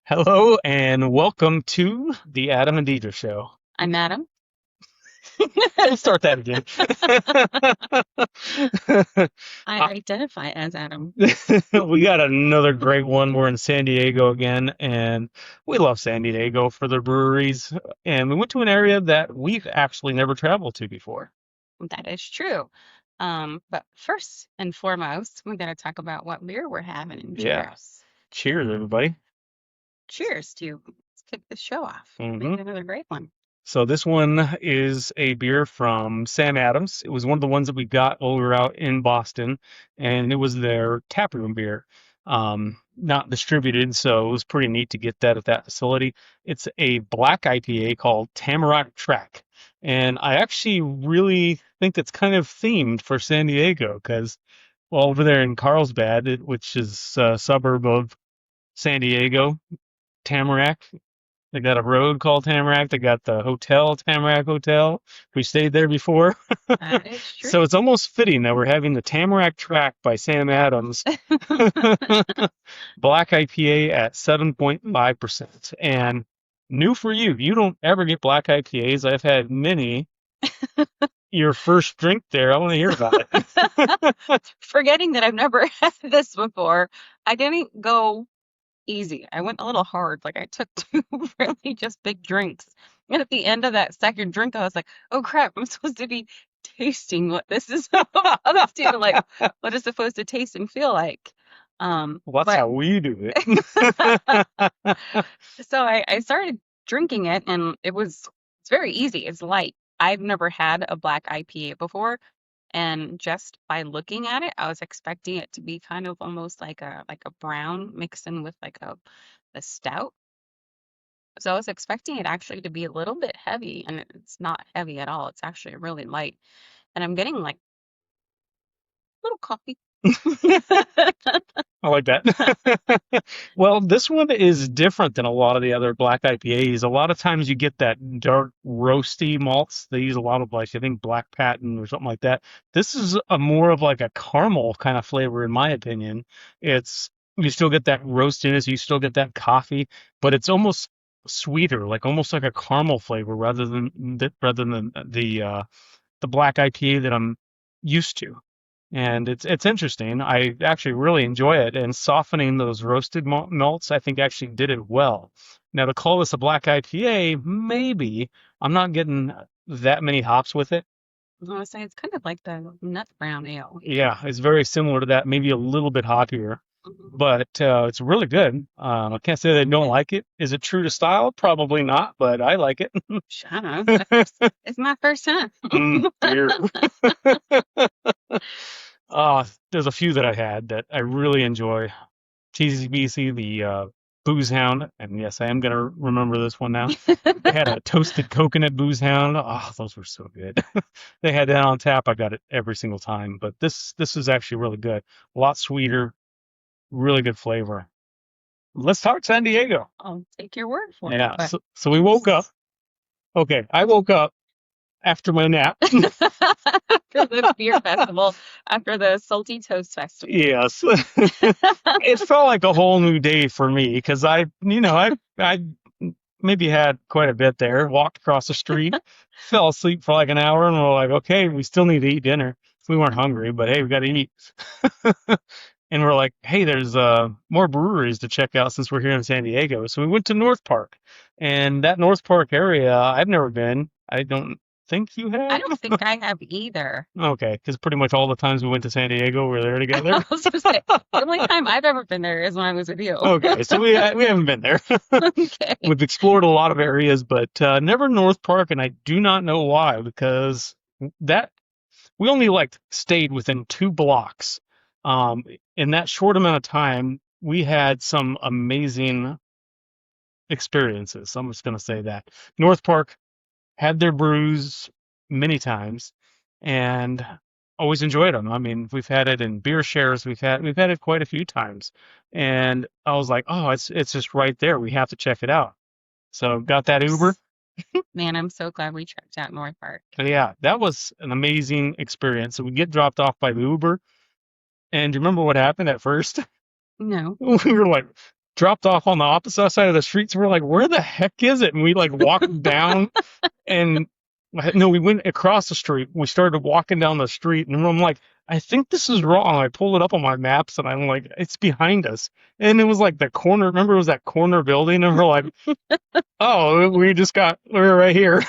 Hello and welcome to the Adam and Dedra Show. I'm Adam. We'll start that again. I Uh, identify as Adam. we got another great one. We're in San Diego again, and we love San Diego for their breweries. And we went to an area that we've actually never traveled to before. That is true. But first and foremost, we got to talk about what beer we're having and Yeah. cheers. Cheers, everybody. Cheers to let's kick the show off. Make hmm it another great one. So this one is a beer from Sam Adams. It was one of the ones that we got while we were out in Boston, and it was their taproom beer, not distributed. So it was pretty neat to get that at that facility. It's a black IPA called Tamarack Track, and I actually really think it's kind of themed for San Diego because, well, over there in Carlsbad, which is a suburb of San Diego, Tamarack. They got a road called Tamarack. They got the hotel, Tamarack Hotel. We stayed there before. That is So true. it's almost fitting that we're having the Tamarack Track by Sam Adams. Black IPA at 7.5%. And new for you, you don't ever get black IPAs. I've had many. Your first drink there, I want to hear about it. Forgetting that I've never had this before, I didn't go easy. I went a little hard. Like I took two really just big drinks. And at the end of that second drink, I was like, oh crap, I'm supposed to be tasting what this is supposed to like what it's supposed to taste and feel like. Well, that's But how we do it. so I started drinking it and it's very easy. It's light. I've never had a black IPA before. And just by looking at it, I was expecting it to be kind of almost like a brown mixed in with like a stout. So I was expecting it actually to be a little bit heavy, and it's not heavy at all. It's actually really light. And I'm getting like a little coffee. I like that. Well, this one is different than a lot of the other black IPAs. A lot of times you get that dark roasty malts. They use a lot of like I think black patent or something like that. This is a more of like a caramel kind of flavor in my opinion. It's you still get that roastiness, you still get that coffee, but it's almost sweeter, like almost like a caramel flavor rather than the black IPA that I'm used to. And it's interesting. I actually really enjoy it, and softening those roasted malts, I think actually did it well. Now to call this a black IPA, maybe I'm not getting that many hops with it. I was gonna say it's kind of like the nut brown ale. Yeah, it's very similar to that, maybe a little bit hoppier, Mhm. but it's really good. I can't say that I don't like it. Is it true to style? Probably not, but I like it. I don't know. It's my first time. Dear. There's a few that I had that I really enjoy. TCBC, the Booze Hound, and yes, I am gonna remember this one now. They had a toasted coconut Booze Hound. Oh, those were so good. They had that on tap. I got it every single time, but this is actually really good. A lot sweeter, really good flavor. Let's talk San Diego. I'll take your word for it. Yeah, But so we woke up. Okay, I woke up after my nap. after the beer festival, after the salty toast festival. Yes. It felt like a whole new day for me because I maybe had quite a bit there. Walked across the street, fell asleep for like an hour, and we're like, okay, we still need to eat dinner. We weren't hungry, but hey, we got to eat. And we're like, hey, there's more breweries to check out since we're here in San Diego. So we went to North Park, and that North Park area, I've never been. I don't think you I have. don't think I have either. Okay, because pretty much all the times we went to San Diego, we were there together. I was gonna say the only time I've ever been there is when I was with you. Okay, so we haven't been there. Okay. We've explored a lot of areas, but never North Park, and I do not know why because that we only like stayed within 2 blocks. Um, in that short amount of time, we had some amazing experiences. I'm just gonna say that North Park had their brews many times, and always enjoyed them. I mean, we've had it in beer shares. We've had it quite a few times, and I was like, oh, it's just right there. We have to check it out. So got that Uber. Man, I'm so glad we checked out North Park. Yeah, that was an amazing experience. So we get dropped off by the Uber, and do you remember what happened at first? No. We were like, dropped off on the opposite side of the street. So we're like, where the heck is it? And we like walked down and no, we went across the street. We started walking down the street and I'm like, I think this is wrong. I pulled it up on my maps and I'm like, it's behind us. And it was like the corner. Remember, it was that corner building. And we're like, oh, we were right here.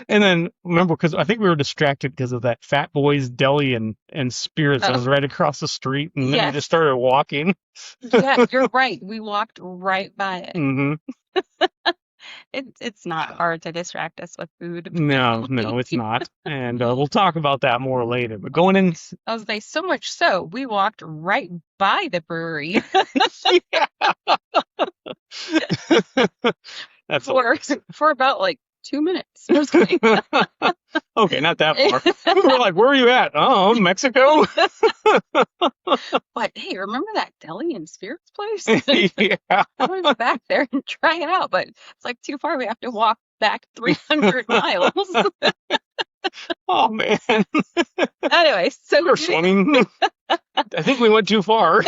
And then remember, because I think we were distracted because of that Fatboy's Deli and Spirits that Oh, was right across the street. And then we just yes. started walking. Yeah, you're right. We walked right by it. Hmm. It's not hard to distract us with food, No, apparently. no, it's not. And we'll talk about that more later. But going in, I was like, so much so, we walked right by the brewery yeah, that's for hilarious. for about like 2 minutes. I was kidding. Okay, not that far. We're like, where are you at? Oh, Mexico? But hey, remember that deli and spirits place? Yeah. I want to go back there and try it out, but it's like too far. We have to walk back 300 miles. Oh, man. Anyway, so We're swimming. I think we went too far.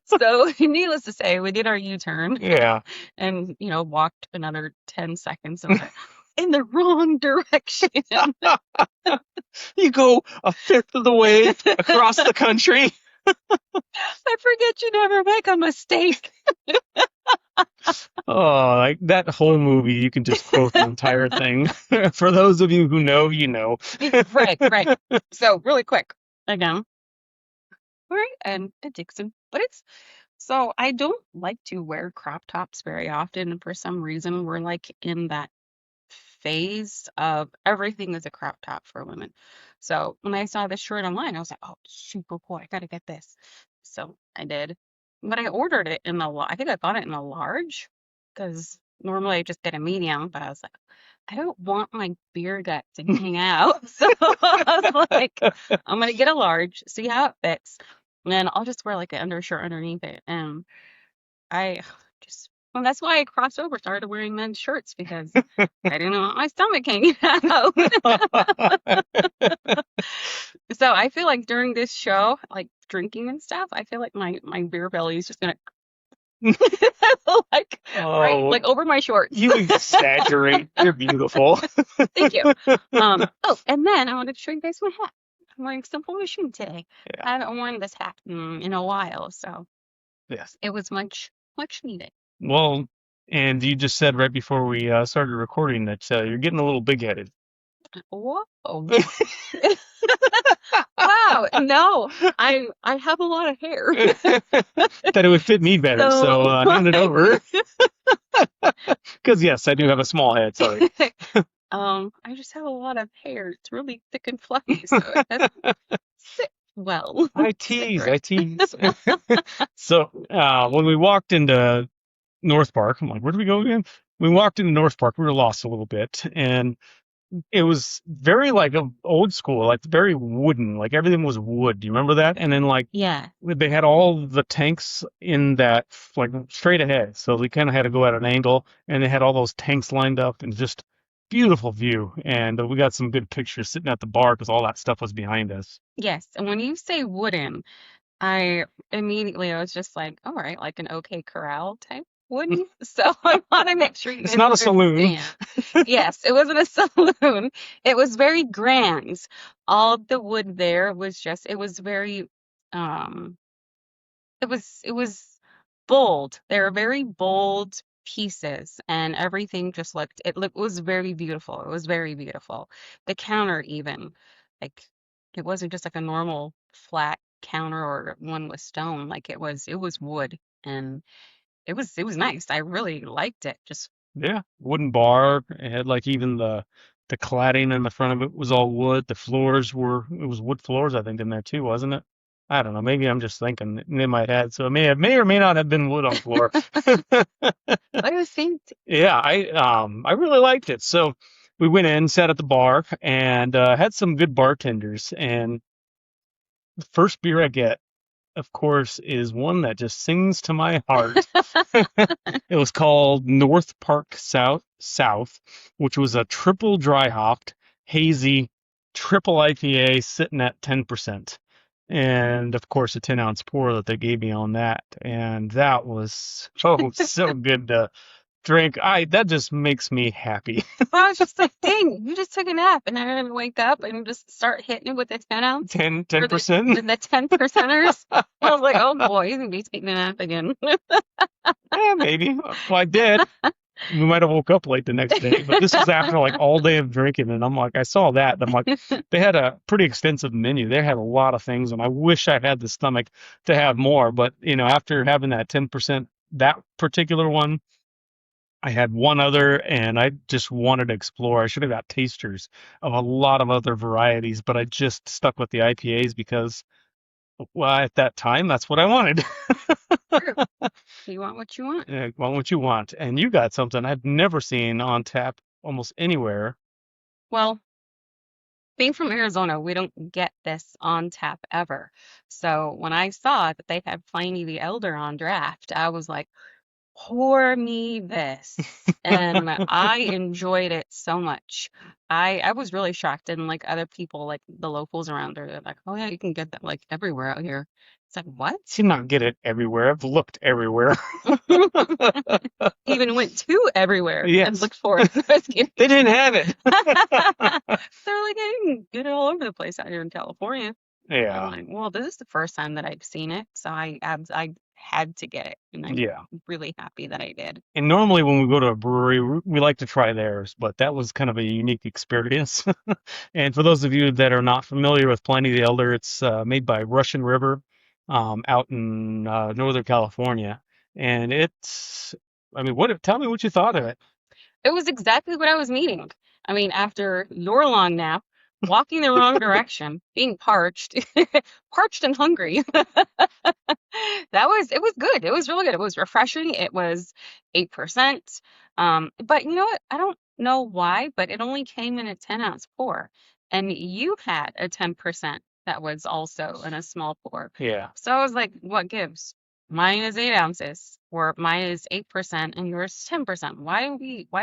so needless to say, we did our U-turn Yeah. and walked another 10 seconds and went in the wrong direction. You go a fifth of the way across the country. I forget you never make a mistake. Oh, like that whole movie, you can just quote the entire thing. For those of you who know, you know. Right, right. So really quick, again, we're at Dixon, but it's so I don't like to wear crop tops very often. And for some reason, we're like in that phase of everything is a crop top for women. So when I saw this shirt online, I was like, oh, super cool. I gotta get this. So I did. But I ordered it in I think I got it in a large because normally I just get a medium, but I was like, I don't want my beer gut to hang out. So I was like, I'm gonna get a large, see how it fits. And then I'll just wear like an undershirt underneath it. And I just, well, that's why I crossed over, started wearing men's shirts because I didn't want my stomach hanging out. So I feel like during this show, like drinking and stuff, I feel like my beer belly is just gonna like right Oh, like over my shorts. you exaggerate. You're beautiful. Thank you. Oh, and then I wanted to show you guys my hat. I'm wearing Simple Mission today. Yeah. I haven't worn this hat in a while, so Yes. it was much needed. Well, and you just said right before we started recording that you're getting a little big-headed. Whoa. Wow. No, I have a lot of hair. That it would fit me better, so So hand it over. Because yes, I do have a small head. Sorry. I just have a lot of hair. It's really thick and fluffy, so it doesn't sit well. I Sit tease. right. I tease. So when we walked into North Park, I'm like, where do we go again? We walked into North Park. We were lost a little bit, and it was very like a old school, like very wooden, like everything was wood. Do you remember that? And then like Yeah. they had all the tanks in that like straight ahead, so we kind of had to go at an angle, and they had all those tanks lined up, and just beautiful view. And we got some good pictures sitting at the bar because all that stuff was behind us. Yes. And when you say wooden, I was just like, all right, like an OK Corral type wooden. So I want to make sure you It's guys not a saloon. understand. Yes, it wasn't a saloon. It was very grand. All the wood there was just, it was very, um, it was bold. They were very bold pieces, and everything just was very beautiful. It was very beautiful. The counter even, like it wasn't just like a normal flat counter or one with stone. Like it was wood, and it was nice. I really liked it. Just Yeah, wooden bar. It had like even the cladding in the front of it was all wood. The floors were it was wood floors, I think, in there too, wasn't it? I don't know. Maybe I'm just thinking in my head. So it may or may not have been wood on the floor. but it was fancy. Yeah, I really liked it. So we went in, sat at the bar, and had some good bartenders. And the first beer I get, of course, is one that just sings to my heart. It was called North Park South, which was a triple dry hopped, hazy, triple IPA sitting at 10%. and of course a 10-ounce pour that they gave me on that, and that was so good to drink. I That just makes me happy. I was just like, dang, you just took a nap and I'm gonna wake up and just start hitting it with the 10 ounce 10 or the percent. the 10 percenters. I was like, oh boy, he's gonna be taking a nap again. Yeah, maybe. Well, I did. We might have woke up late the next day, but this was after like all day of drinking, and I'm like, I saw that, and I'm like, they had a pretty extensive menu. They had a lot of things, and I wish I had the stomach to have more. But after having that 10%, that particular one, I had one other, and I just wanted to explore. I should have got tasters of a lot of other varieties, but I just stuck with the IPAs because, well, at that time, that's what I wanted. True. You want what you want. Want what you want, and you got something I've never seen on tap almost anywhere. Well, being from Arizona, we don't get this on tap ever. So when I saw that they had Pliny the Elder on draft, I was like, pour me this. And I enjoyed it so much. I was really shocked. And like other people, like the locals around there, they're like, oh yeah, you can get that like everywhere out here. It's like, what? You not get it everywhere. I've looked everywhere. Even went to everywhere and Yes, looked for it. I was kidding. they didn't have it. They're like, I can get it all over the place out here in California. I'm Yeah, like, well, this is the first time that I've seen it, so I had to get it, and I'm yeah. really happy that I did. And normally when we go to a brewery, we like to try theirs, but that was kind of a unique experience. And for those of you that are not familiar with Pliny the Elder, it's made by Russian River, out in Northern California. And I mean, tell me what you thought of it. It was exactly what I was needing. I mean, after your long nap, walking the wrong direction, being parched, parched and hungry. It was good. It was really good. It was refreshing. It was 8%. But you know what? I don't know why, but it only came in a 10-ounce pour. And you had a 10% that was also in a small pour. Yeah. So I was like, what gives? Mine is 8 ounces, or mine is 8%, and yours is 10%. Why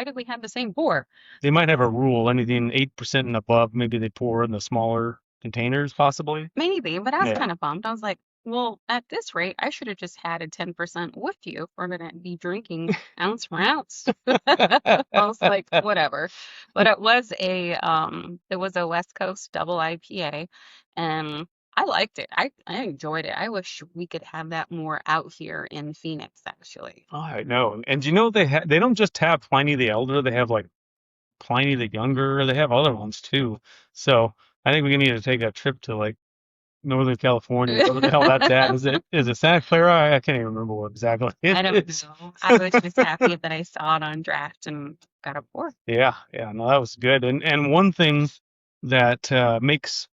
do we have the same pour? They might have a rule, anything 8% and above, maybe they pour in the smaller containers, possibly. Maybe, but I was Yeah. kind of bummed. I was like, well, at this rate, I should have just had a 10% with you if we're gonna be drinking ounce for ounce. I was like, whatever. But it was a West Coast double IPA, and I liked it. I enjoyed it. I wish we could have that more out here in Phoenix, actually. Oh, I know. And they don't just have Pliny the Elder, they have like Pliny the Younger, they have other ones too. So I think we need to take a trip to like Northern California, whatever the hell that's at. Is it Santa Clara? I can't even remember what exactly I it don't is. know. I was just happy that I saw it on draft and got a pour. Yeah, yeah, no, that was good. And one thing that makes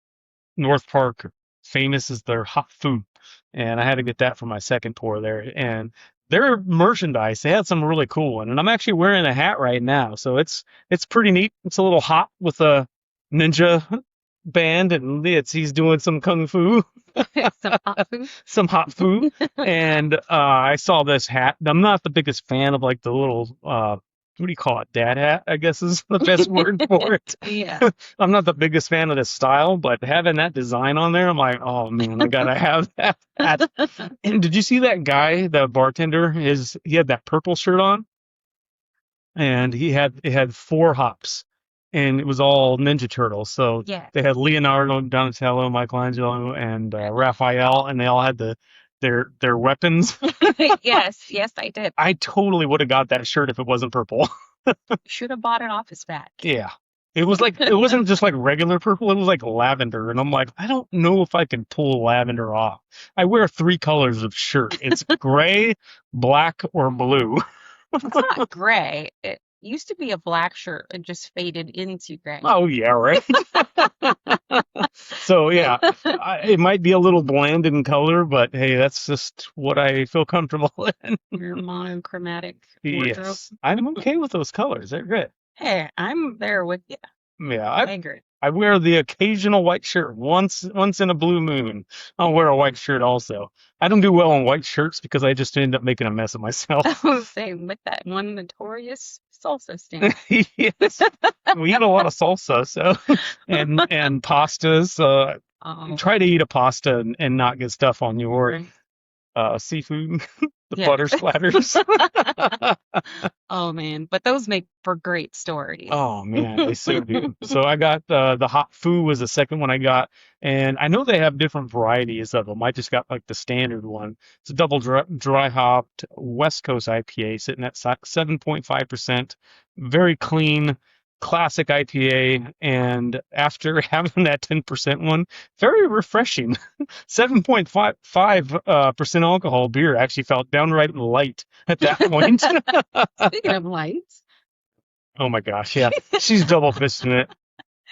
North Park famous is their hot food. And I had to get that for my second tour there. And their merchandise, they had some really cool one. And I'm actually wearing a hat right now. So it's pretty neat. It's a little hot with a ninja band, and he's doing some kung fu, Some hot food. some hot fu. And I saw this hat. I'm not the biggest fan of like the little what do you call it? Dad hat, I guess is the best word for it. Yeah. I'm not the biggest fan of this style, but having that design on there, I'm like, oh man, I gotta have that hat. And did you see that guy, the bartender? He had that purple shirt on, and it had four hops, and it was all Ninja Turtles. So Yeah. they had Leonardo, Donatello, Michelangelo, and Raphael, and they all had their weapons. Yes, yes, I did. I totally would have got that shirt if it wasn't purple. Should have bought it off his back. Yeah. It wasn't just like regular purple, it was like lavender. And I'm like, I don't know if I can pull lavender off. I wear three colors of shirt. It's gray, black, or blue. It's not gray. It used to be a black shirt and just faded into gray. Oh yeah, right. So yeah, it might be a little bland in color, but hey, that's just what I feel comfortable in. Your monochromatic wardrobe. Yes, I'm okay with those colors. They're good. Hey, I'm there with you. Yeah, I agree. I wear the occasional white shirt once in a blue moon. I'll wear a white shirt also. I don't do well on white shirts because I just end up making a mess of myself. I was saying with that one notorious salsa stand. Yes, we had a lot of salsa, so and pastas. Oh, Try to eat a pasta and not get stuff on your right. seafood. The Yeah. butter splatters. Oh man, but those make for great stories. Oh man, they so do. So I got the hot foo was the second one I got, and I know they have different varieties of them. I just got like the standard one. It's a double dry hopped West Coast IPA sitting at 7.5%. Very clean, classic IPA, and after having that 10% one, very refreshing. 7.55 percent alcohol beer actually felt downright light at that point. Speaking of lights, Oh my gosh, yeah. She's double fisting it.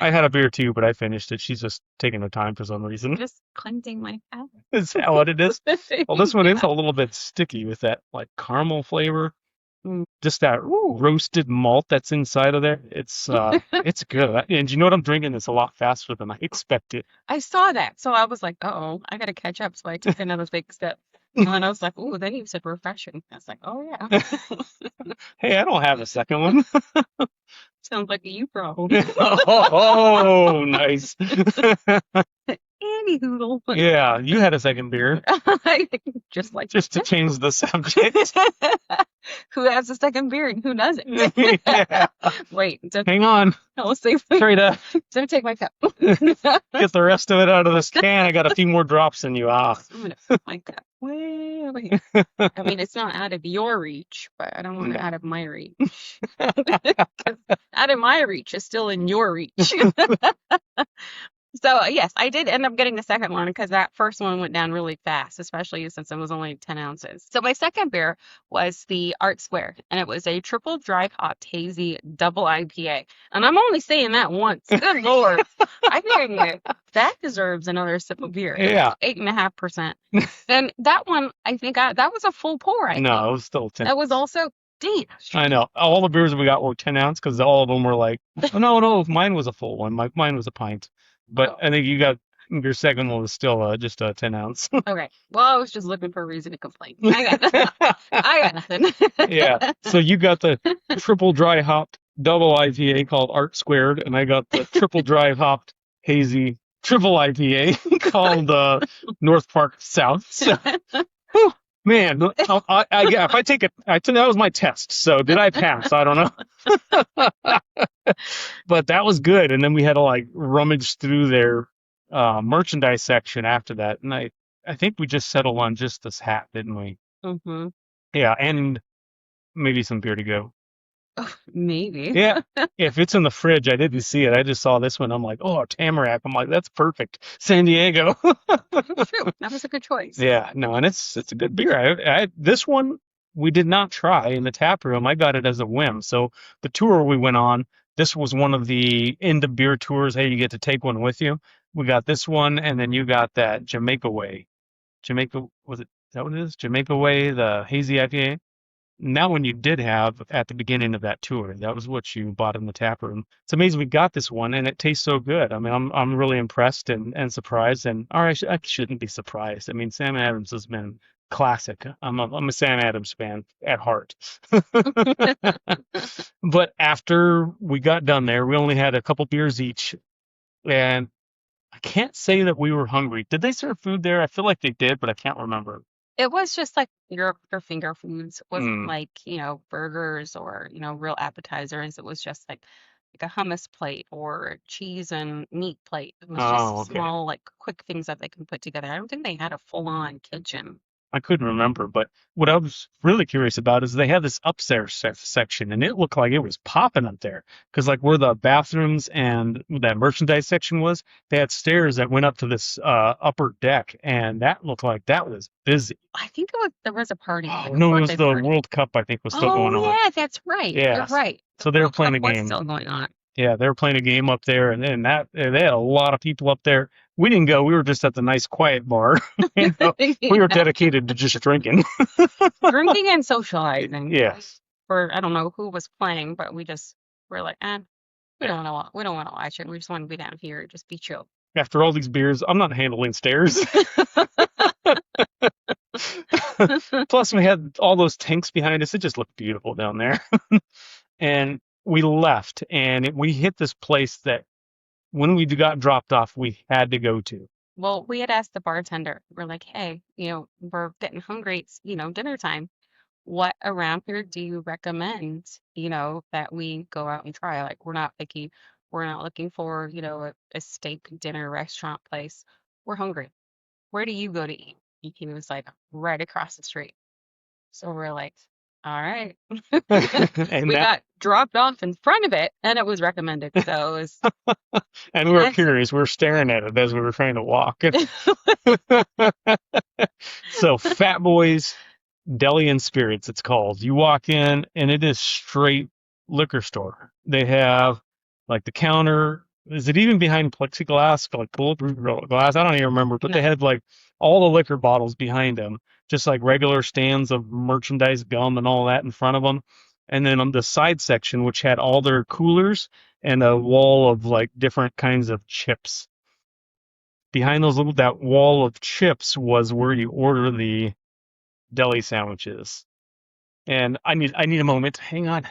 I had a beer too, but I finished it. She's just taking her time for some reason. just cleansing my palate. Is that what it is? Well, this one is Yeah. a little bit sticky with that like caramel flavor. Mm. Just that Ooh. roasted malt that's inside of there. It's good. And you know what I'm drinking? It's a lot faster than I expected. I saw that, so I was like, "Uh-oh, I gotta catch up." So I took another big step, and I was like, "Ooh, then you said refreshing." I was like, "Oh yeah, Hey, I don't have a second one. sounds like a you problem." Oh, nice. Any hoodle, Yeah, you had a second beer just like just to change the subject. who has a second beer and who doesn't? Yeah. Wait, Hang on. I'll save. Try to Don't take my cup. get the rest of it out of this can. I got a few more drops in you. Ah. I'm gonna put my cup way over here. I mean, it's not out of your reach, but I don't want it No. out of my reach. 'Cause out of my reach is still in your reach. So yes, I did end up getting the second one because that first one went down really fast, especially since it was only 10 ounces. So my second beer was the Art Square, and it was a triple dry hopped hazy double IPA. And I'm only saying that once. Good Lord. I think that deserves another sip of beer. It was Yeah. 8.5%. Then that one, that was a full pour, I No, think. it was still 10. That was also, dang, I know. All the beers we got were 10 ounce because all of them were like, oh, no, mine was a full one. Mine was a pint. But I think you got your second one was still just a 10 ounce. okay. Well, I was just looking for a reason to complain. I got nothing. Yeah. So you got the triple dry hopped double IPA called Art Squared, and I got the triple dry hopped hazy triple IPA called North Park South. So, whew, man, if I take it, that was my test. So did I pass? I don't know. But that was good. And then we had to like rummage through their merchandise section after that. And I think we just settled on just this hat, didn't we? hmm Yeah, and maybe some beer to go. Maybe. Yeah, if it's in the fridge, I didn't see it. I just saw this one. I'm like, oh, Tamarack. I'm like, that's perfect. San Diego. True. That was a good choice. Yeah, no, and it's a good beer. This one we did not try in the tap room. I got it as a whim. So the tour we went on, this was one of the end of beer tours. Hey, you get to take one with you. We got this one, and then you got that Jamaica Way. Jamaica was it? Is that what it is? Jamaica Way, the hazy IPA. Now, when you did have at the beginning of that tour, that was what you bought in the tap room. It's amazing we got this one, and it tastes so good. I mean, I'm really impressed and surprised. And or I shouldn't be surprised. I mean, Sam Adams has been classic. I'm a Sam Adams fan at heart. But after we got done there, we only had a couple beers each, and I can't say that we were hungry. Did they serve food there? I feel like they did, but I can't remember. It was just like your finger foods. It wasn't Mm. like, burgers or, real appetizers. It was just like a hummus plate or cheese and meat plate. It was Oh, just okay. small, like quick things that they can put together. I don't think they had a full-on kitchen. I couldn't remember, but what I was really curious about is they had this upstairs section, and it looked like it was popping up there. Because like where the bathrooms and that merchandise section was, they had stairs that went up to this upper deck, and that looked like that was busy. I think there was a party, Oh like a no, it was birthday the party. World Cup. I think was still going Oh on. yeah, that's right. You're Yes. right. The So they were World playing Cup a was game. still going on. Yeah, they were playing a game up there, and they had a lot of people up there. We didn't go. We were just at the nice quiet bar. We were dedicated to just drinking. Drinking and socializing. Yes. For I don't know who was playing, but we just were like, we don't want to watch it. We just want to be down here, just be chill. After all these beers, I'm not handling stairs. Plus, we had all those tanks behind us. It just looked beautiful down there. And we left, and we hit this place that when we got dropped off, we had to go to. Well, we had asked the bartender, we're like, hey, we're getting hungry. It's, dinner time. What around here do you recommend, that we go out and try? Like, we're not picky. We're not looking for, a steak dinner restaurant place. We're hungry. Where do you go to eat? He was like, right across the street. So we're like, all right. And We that, got dropped off in front of it and it was recommended. So it was and we were nice. curious. We were staring at it as we were trying to walk. So, Fatboy's Deli and Spirits, it's called. You walk in, and it is straight liquor store. They have like the counter. Is it even behind plexiglass, like bulletproof glass? I don't even remember, but they No. had like all the liquor bottles behind them, just like regular stands of merchandise, gum, and all that in front of them. And then on the side section, which had all their coolers and a wall of like different kinds of chips. Behind that wall of chips was where you order the deli sandwiches. And I need a moment. Hang on.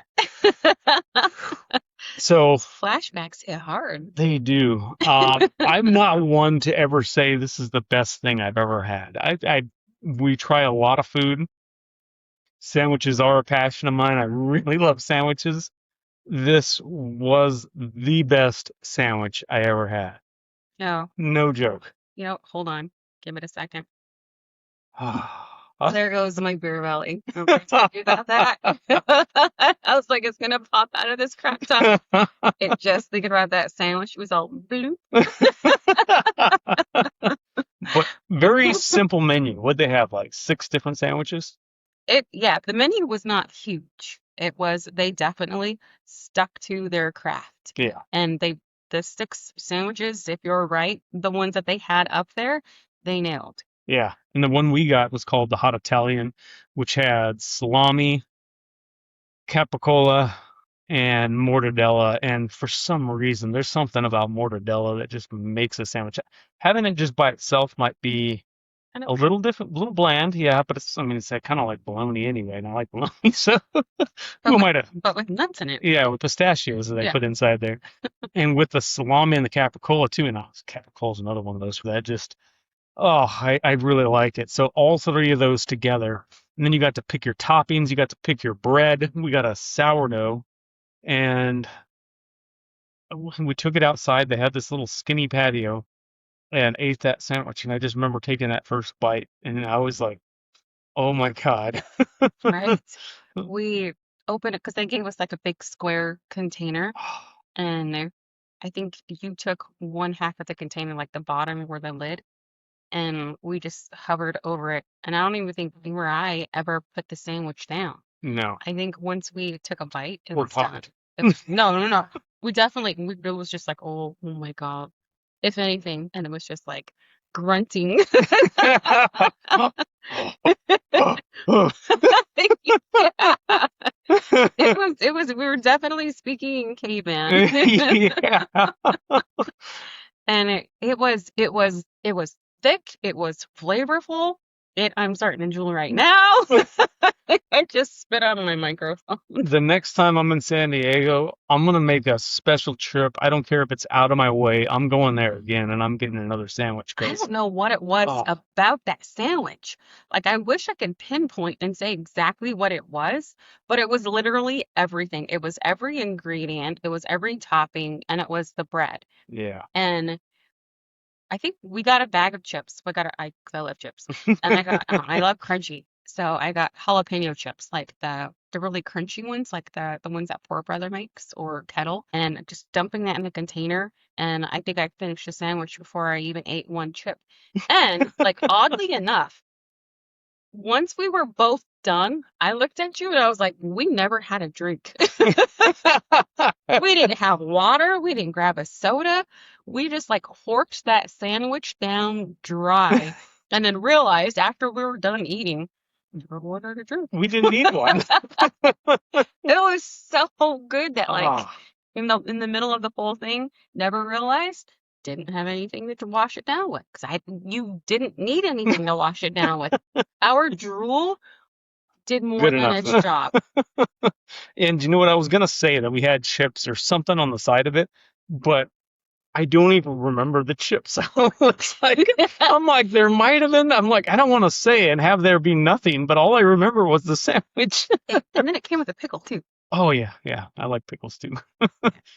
So Flashbacks hit hard. they do. I'm not one to ever say this is the best thing I've ever had. We try a lot of food. Sandwiches are a passion of mine. I really love sandwiches. This was the best sandwich I ever had. No, No joke. hold on. Give it a second. Huh? There goes my beer belly. Remember I told you about that? I was like, it's gonna pop out of this crop top. It just thinking about that sandwich was all bloop. But very simple menu. What they have, like 6 different sandwiches? Yeah, the menu was not huge. They definitely stuck to their craft. Yeah, And the 6 sandwiches, if you're right, the ones that they had up there, they nailed. yeah. And the one we got was called the Hot Italian, which had salami, capicola, and mortadella. And for some reason, there's something about mortadella that just makes a sandwich. Having it just by itself might be And a little different, a little bland, yeah, but I mean, it's kind of like bologna anyway, and I like bologna, so but who with might have, but with nuts in it. yeah, with pistachios that they Yeah. put inside there. And with the salami and the capicola too, and capicola's another one of those for that. Just I really like it. So all 3 of those together, and then you got to pick your toppings. You got to pick your bread. We got a sourdough, and we took it outside. They had this little skinny patio, and ate that sandwich. And I just remember taking that first bite, and I was like, "Oh my God!" Right. We opened it because they gave us like a big square container, and I think you took one half of the container, like the bottom where the lid, and we just hovered over it. And I don't even think you or I ever put the sandwich down. No, I think once we took a bite, it we're was done. talked. It was no, no, no. It was just like, oh my God. If anything, and it was just like grunting. Yeah. We were definitely speaking caveman. Yeah. And it was thick, it was flavorful. I'm starting to drool right now. I just spit out of my microphone. The next time I'm in San Diego, I'm gonna make a special trip. I don't care if it's out of my way. I'm going there again, and I'm getting another sandwich I because don't know what it was oh about that sandwich. Like, I wish I could pinpoint and say exactly what it was, but it was literally everything. It was every ingredient, it was every topping, and it was the bread. yeah. And I think we got a bag of chips. I love chips, and I love crunchy, so I got jalapeno chips, like the really crunchy ones, like the ones that Poor Brother makes or Kettle, and just dumping that in a container. And I think I finished the sandwich before I even ate one chip. And like oddly enough, once we were both done, I looked at you and I was like, we never had a drink. We didn't have water. We didn't grab a soda. We just like horked that sandwich down dry and then realized after we were done eating, we never ordered a drink. We didn't need one. It was so good that like Oh, in the middle of the whole thing, never realized didn't have anything to wash it down with because you didn't need anything to wash it down with. Our drool did more good than enough. its job. And you know what? I was gonna say that we had chips or something on the side of it, but I don't even remember the chips. It's like I'm like there might have been. I'm like I don't want to say and have there be nothing, but all I remember was the sandwich. And then it came with a pickle too. Oh yeah, yeah, I like pickles too.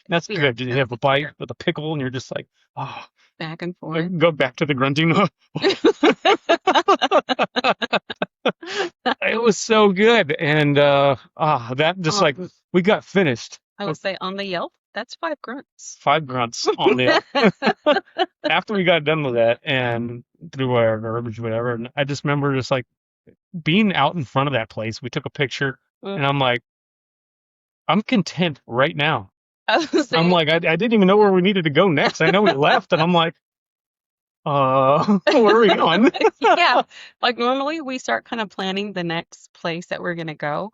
That's Spear. good. You It was have a a bite spear. with a pickle, and you're just like, oh, Back and forth. go back to the grunting. It was so good, and that just like Um, we got finished. I will say on the Yelp, that's 5 grunts. 5 grunts on the after we got done with that and threw our garbage, whatever. And I just remember just like being out in front of that place. We took a picture, and I'm like, I'm content right now. I was I'm saying, like, I didn't even know where we needed to go next. I know we left, and I'm like, where are we going? yeah, like normally we start kind of planning the next place that we're gonna go,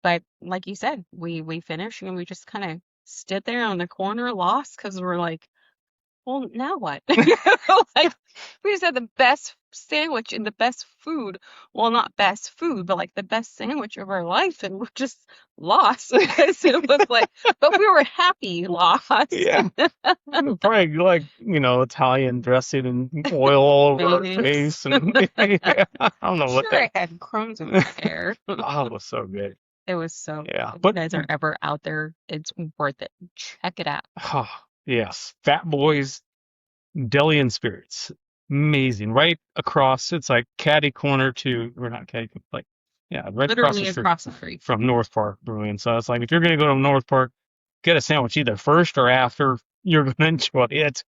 but like you said, we finished and we just kind of stood there on the corner lost because we're like, well, now what? Like, we just had the best sandwich and the best food. Well, not best food, but like the best sandwich of our life, and we're just lost because it was like, but we were happy lost. Yeah, probably like Italian dressing and oil all over our Mayonnaise. face, and yeah, I don't know what Sure, that. I had crumbs in my hair. Oh, it was so good. It was so Yeah, good. If you but guys are ever out there, it's worth it. Check it out. oh, yes, Fatboy's Deli and Spirits, amazing. Right across, it's like caddy corner to, or not caddy, like yeah, right across the Literally street across the street. from North Park Brewing. So it's like if you're gonna go to North Park, get a sandwich either first or after you're gonna enjoy it.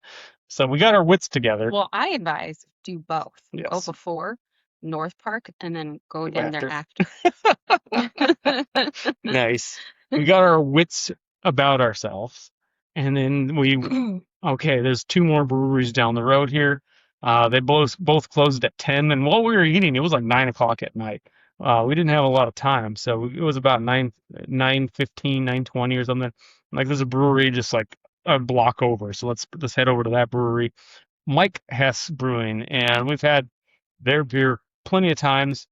So we got our wits together. Well, I advise do both. Go Yes, before North Park and then go go in there after. after. Nice. We got our wits about ourselves, and then okay. There's two more breweries down the road here. They both closed at 10, and while we were eating, it was like 9 o'clock at night. We didn't have a lot of time, so it was about 9:15, 9:20 or something. Like there's a brewery just like a block over, so let's head over to that brewery. Mike Hess Brewing, and we've had their beer plenty of times.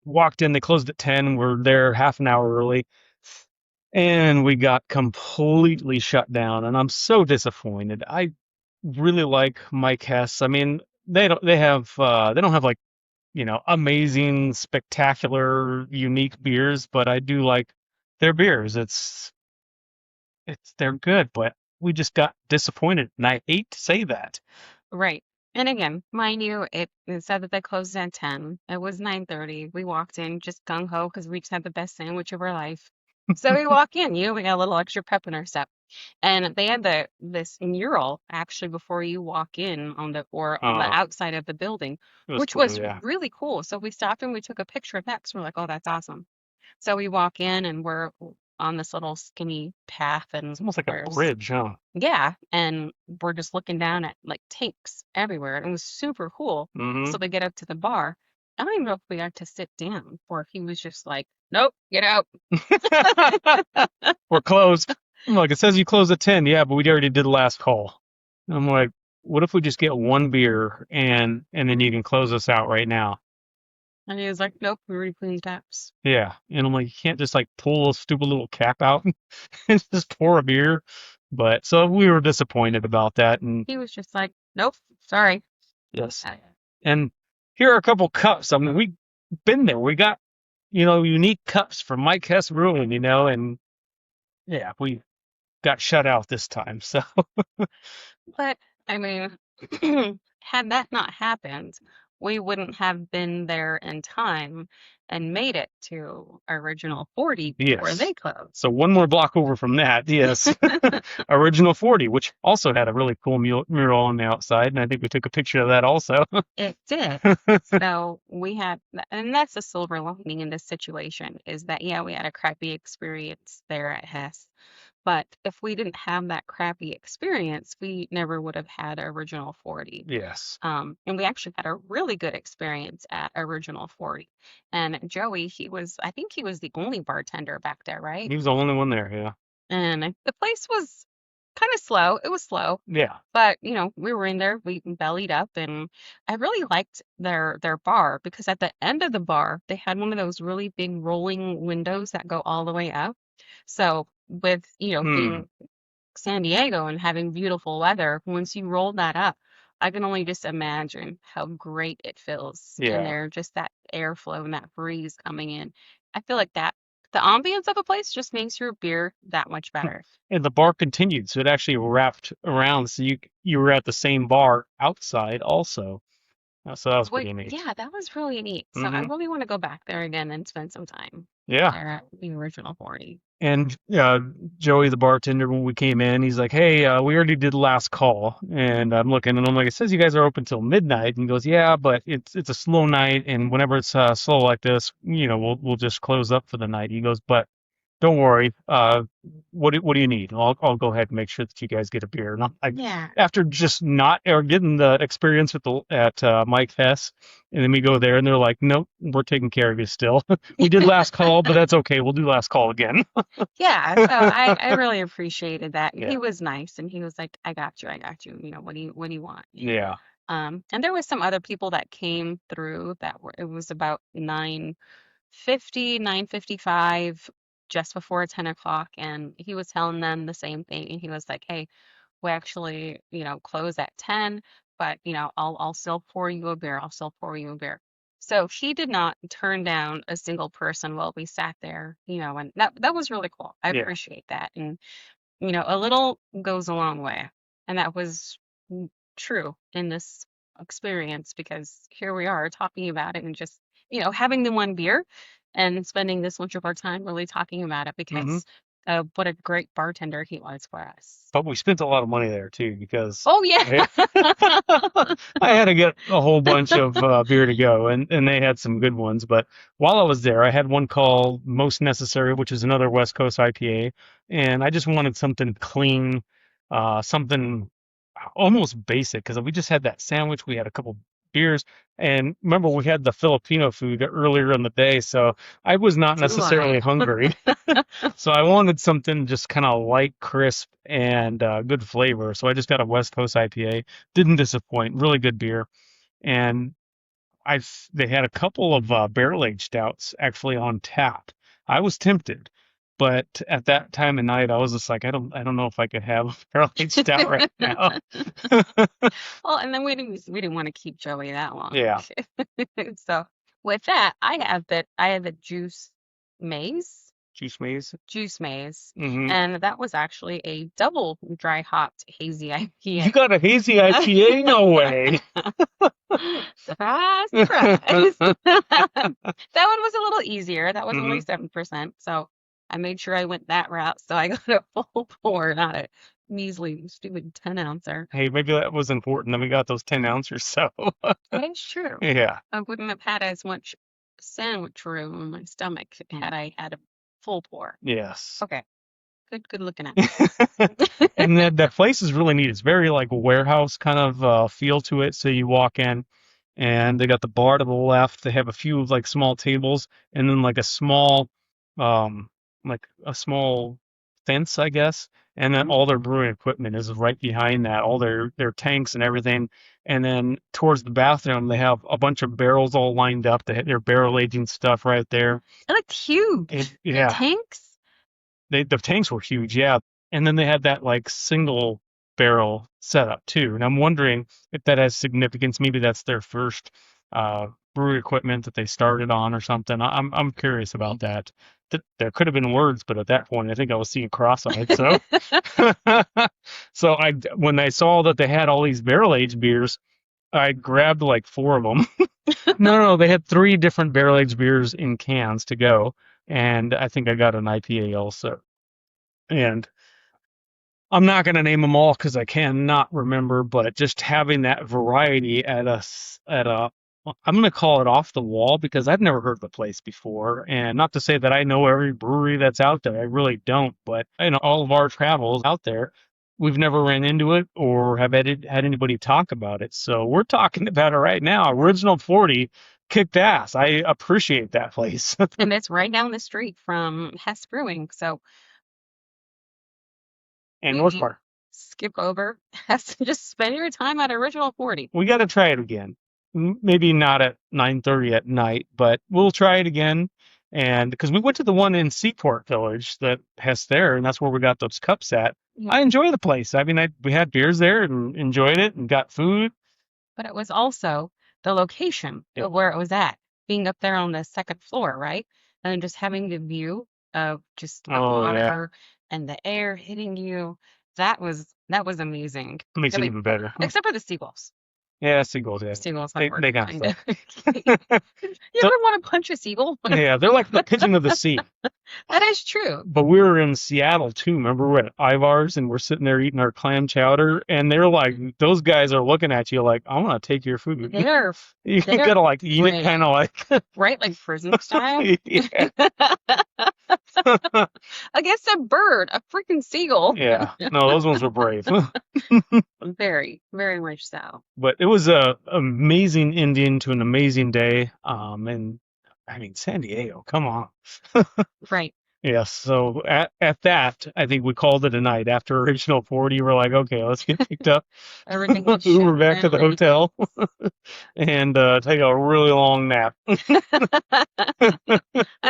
Walked in, they closed at 10. We're there half an hour early, and we got completely shut down. And I'm so disappointed. I really like Mike Hess. I mean, they don't have like amazing, spectacular, unique beers, but I do like their beers. They're good, but we just got disappointed, and I hate to say that. Right. And again, mind you, it said that they closed at 10. It was 9:30. We walked in just gung ho because we just had the best sandwich of our life. So we walk in, we got a little extra pep in our step. And they had this mural actually before you walk in on the Uh, outside of the building, it was which cool, was yeah. really cool. So we stopped and we took a picture of that because we're like, oh, that's awesome. So we walk in and we're on this little skinny path It's and almost like a there's bridge, huh? yeah, and we're just looking down at like tanks everywhere. And it was super cool. Mm-hmm. So we get up to the bar. I don't even know if we got to sit down or if he was just like, nope, get out. We're closed. I'm like, it says you close at 10. Yeah, but we already did the last call. I'm like, what if we just get one beer and then you can close us out right now? And he was like, nope, we already cleaned taps. Yeah. And I'm like, you can't just like pull a stupid little cap out and just pour a beer. But so we were disappointed about that. And He was just like, nope, sorry. yes. Uh, And here are a couple cups. I mean, we've been there. We got, unique cups from Mike Hess Brewing, and yeah, we got shut out this time. So But I mean, had that not happened, we wouldn't have been there in time and made it to original 40 before yes. they closed. So one more block over from that, yes. Original 40, which also had a really cool mural on the outside, and I think we took a picture of that also. It did. So we had, and that's the silver lining in this situation is that, yeah, we had a crappy experience there at Hess. But if we didn't have that crappy experience, we never would have had Original 40. Yes. And we actually had a really good experience at Original 40. And Joey, I think he was the only bartender back there, right? He was the only one there, yeah. And the place was kind of slow. It was slow, Yeah. but we were in there, we bellied up, and I really liked their bar because at the end of the bar, they had one of those really big rolling windows that go all the way up. So with, Hmm. being San Diego and having beautiful weather, once you roll that up, I can only just imagine how great it feels in Yeah. there, just that airflow and that breeze coming in. I feel like that the ambience of a place just makes your beer that much better. And the bar continued, so it actually wrapped around, so you were at the same bar outside also. So that was Wait, pretty neat. yeah, that was really neat. So I Hmm. really want to go back there again and spend some time Yeah. there at the original 40. And Joey, the bartender, when we came in, he's like, "Hey, we already did last call." And I'm looking, and I'm like, "It says you guys are open till midnight." And he goes, "Yeah, but it's a slow night, and whenever it's slow like this, we'll just close up for the night." He goes, "But don't worry. What do you need? I'll go ahead and make sure that you guys get a beer." And I'm like, Yeah. after just not or getting the experience with the at Mike Hess, and then we go there, and they're like, "Nope, we're taking care of you still. We did last call, but that's okay. We'll do last call again." Yeah, so I really appreciated that. And he Yeah. was nice and he was like, I got you, I got you. You know, what do you want? Yeah. And there was some other people that came through that were it was about 9:50, 9:55, just before 10 o'clock, and he was telling them the same thing. And he was like, hey, we actually, close at 10, but I'll still pour you a beer. I'll still pour you a beer. So he did not turn down a single person while we sat there, and that was really cool. I Yeah. appreciate that. And a little goes a long way. And that was true in this experience because here we are talking about it and just, having the one beer and spending this much of our time really talking about it Hmm. because what a great bartender he was for us. But we spent a lot of money there too because Oh, yeah. I, I had to get a whole bunch of beer to go, and they had some good ones. But while I was there, I had one called Most Necessary, which is another West Coast IPA, and I just wanted something clean, something almost basic because we just had that sandwich. We had a couple beers, and remember we had the Filipino food earlier in the day, so I was not Too light. necessarily hungry. So I wanted something just kind of light, crisp, and good flavor. So I just got a West Coast IPA. Didn't disappoint. Really good beer. And they had a couple of barrel aged stouts actually on tap. I was tempted, but at that time of night, I was just like, I don't know if I could have a barrel aged stout right now. Well, and then we didn't want to keep Joey that long. Yeah, So with that, I have a maze, juice maze. juice maze, Hmm. and that was actually a double dry hopped hazy You IPA. got a hazy IPA? No way. Surprise, surprise. That one was a little easier. That was only Hmm. 7%. So I made sure I went that route. So I got a full pour, not a measly, stupid 10 ouncer. Hey, maybe that was important that we got those 10 ounces. So That is true. yeah. I wouldn't have had as much sandwich room in my stomach had I had a full pour. Yes. Okay, good looking at. And then that place is really neat. It's very like warehouse kind of feel to it. So you walk in and they got the bar to the left. They have a few like small tables and then um, like a small fence, I guess. And then all their brewing equipment is right behind that, all their tanks and everything. And then towards the bathroom, they have a bunch of barrels all lined up. They have their barrel aging stuff right there. It looked huge. The Yeah, tanks. the tanks were huge, yeah. And then they had that like single barrel setup too. And I'm wondering if that has significance. Maybe that's their first brewery equipment that they started on or something. I'm curious about that. There could have been words, but at that point, I think I was seeing cross-eyed. So, so when I saw that they had all these barrel aged beers, I grabbed like four of them. No, they had three different barrel aged beers in cans to go, and I think I got an IPA also. And I'm not going to name them all because I cannot remember, but just having that variety I'm going to call it off the wall because I've never heard of the place before. And not to say that I know every brewery that's out there, I really don't, but in all of our travels out there, we've never ran into it or have had anybody talk about it. So we're talking about it right now. Original 40 kicked ass. I appreciate that place. And it's right down the street from Hess Brewing. So And North you Park. skip over Hess and just spend your time at Original 40. We got to try it again. Maybe not at 9:30 at night, but we'll try it again. And because we went to the one in Seaport Village that has there, and that's where we got those cups at. I enjoy the place. I mean, we had beers there and enjoyed it and got food. But it was also the location Yep. of where it was at, being up there on the second floor, right? And then just having the view of just the Oh yeah, water and the air hitting you. That was amazing. it makes I it mean, even better. except for the seagulls. Yeah, seagulls. Yeah, Seagulls aren't worth they kind of kind of. suck. You So ever want to punch a seagull? yeah, they're like the pigeon of the sea. That is true. But we were in Seattle too. Remember, we're at Ivar's and we're sitting there eating our clam chowder, and they're like, those guys are looking at you like, I'm gonna take your food. They're You they're gotta like eat it, kind brave, of like, right? Like prison style. yeah, Against a bird, a freaking seagull. yeah. No, those ones were brave. Very, very much so. But it was a amazing ending to an amazing day. And I mean, San Diego, come on. Right. Yes. So at that, I think we called it a night. After original 40, we're like, okay, let's get picked up, Everything was Uber shut back to the down. hotel, and take a really long nap. At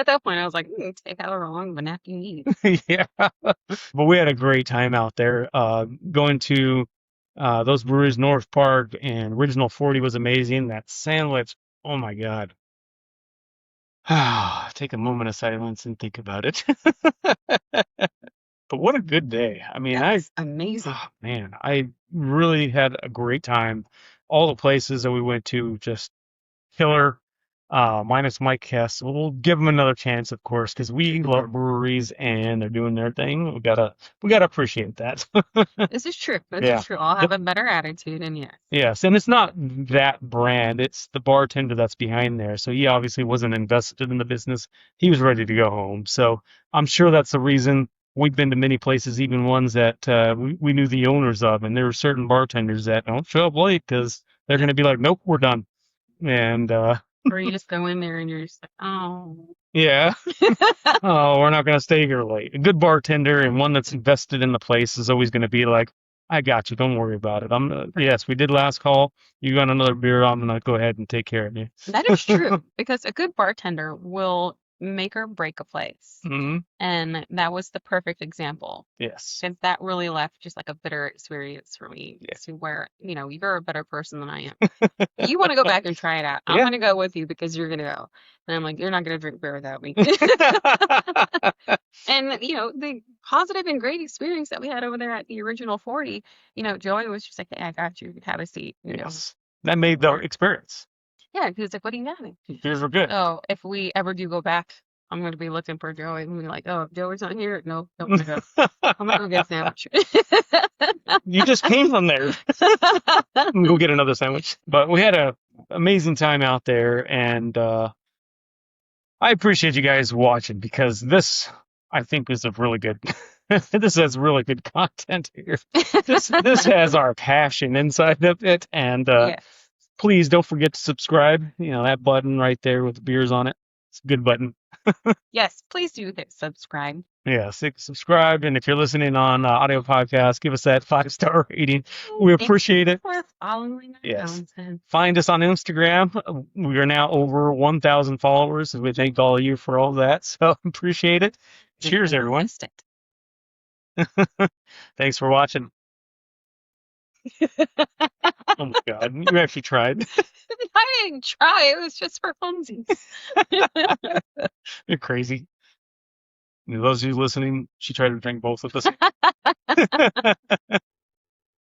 that point, I was like, take however long of a nap you need. Yeah. But we had a great time out there. Going to those breweries, North Park and Original 40 was amazing. That sandwich, oh my God. Take a moment of silence and think about it. But what a good day. I mean, Yes, amazing. oh, man, I really had a great time. All the places that we went to, just killer. Minus Mike Hess. We'll give him another chance, of course, because we love breweries and they're doing their thing. We gotta appreciate that. This is true. This is Yeah. true. I'll The- have a better attitude, and yes. yes, and it's not that brand, it's the bartender that's behind there. So he obviously wasn't invested in the business. He was ready to go home. So I'm sure that's the reason we've been to many places, even ones that we knew the owners of, and there were certain bartenders that don't show up late because they're going to be like, nope, we're done. And Or you just go in there and you're just like, oh. yeah, oh, we're not going to stay here late. A good bartender and one that's invested in the place is always going to be like, I got you. Don't worry about it. Yes, we did last call. You got another beer. I'm going to go ahead and take care of you. That is true because a good bartender will make or break a place. Hmm. And that was the perfect example. Yes. Because that really left just like a bitter experience for me Yeah. to where, you're a better person than I am. You want to go back and try it out. I'm Yeah. going to go with you because you're going to go. And I'm like, you're not going to drink beer without me. And, the positive and great experience that we had over there at the original 40, Joey was just like, hey, I got you. Have a seat. Yes. That made the experience. Yeah, he was like, what are you having? Beers were good. So if we ever do go back, I'm going to be looking for Joey and be like, oh, if Joey's not here. No, don't want to go. I'm going to go get a sandwich. You just came from there. Go get another sandwich. But we had a amazing time out there, and I appreciate you guys watching because this, I think, is a really good. This has really good content here. This has our passion inside of it, and Yes. please don't forget to subscribe. That button right there with the beers on it. It's a good button. Yes, please do hit subscribe. Yeah, subscribe, and if you're listening on audio podcast, give us that 5-star rating. We appreciate it. For following our Yes. content. Find us on Instagram. We are now over 1,000 followers, and we thank all of you for all that. So appreciate it. Cheers, Never everyone. missed it. Thanks for watching. Oh my God, you actually tried. I didn't try. It was just for funsies. You're crazy. Those of you listening, she tried to drink both at the same.